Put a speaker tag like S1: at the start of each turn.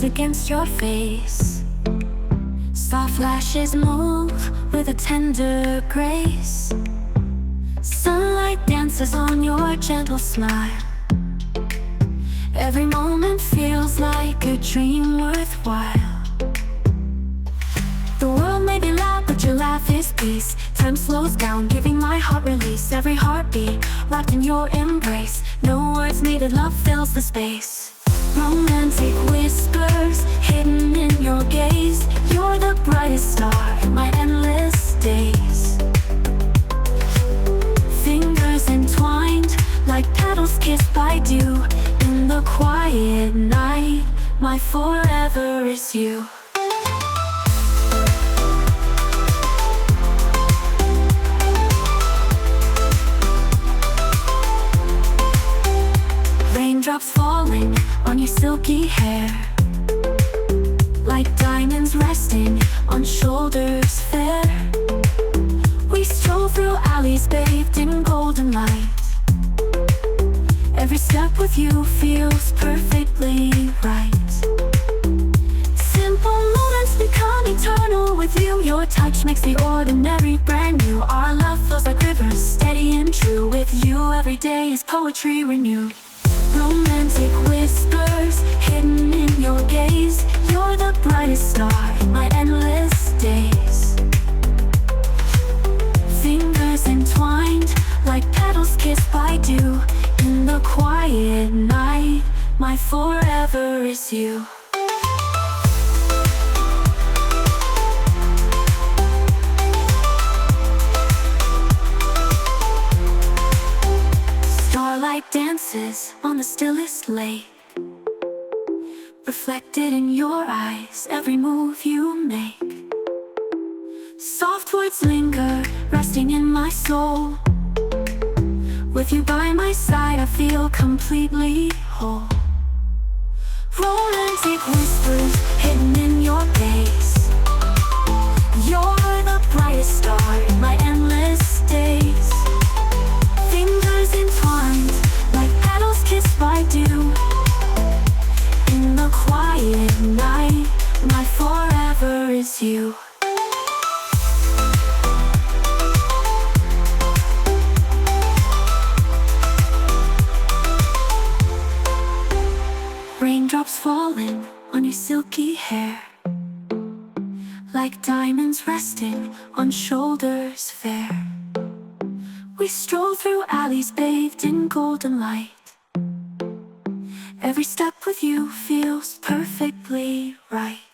S1: against your face. Soft lashes move with a tender grace. Sunlight dances on your gentle smile. Every moment feels like a dream worthwhile. The world may be loud, but your laugh is peace. Time slows down, giving my heart release. Every heartbeat wrapped in your embrace. No words needed, love fills the space. Romantic whispers hidden in your gaze. You're the brightest star in my endless days. Fingers entwined like petals kissed by dew. In the quiet night, my forever is you. Raindrops falling on your silky hair, like diamonds resting on shoulders fair. We stroll through alleys bathed in golden light. Every step with you feels perfectly right. Simple moments become eternal with you. Your touch makes the ordinary brand new. Our love flows like rivers, steady and true. With you every day is poetry renewed. Romantic whispers hidden in your gaze. You're the brightest star in my endless days. Fingers entwined like petals kissed by dew. In the quiet night, my forever is you. Starlight dances on the stillest lake, reflected in your eyes, every move you make. Soft words linger, resting in my soul. With you by my side, I feel completely whole. Romantic whispers hidden in your gaze. You're the brightest star in my endless days. Fingers entwined like petals kissed by dew. In the quiet night, my forever is you. Raindrops falling on your silky hair, like diamonds resting on shoulders fair. We stroll through alleys bathed in golden light. Every step with you feels perfectly right.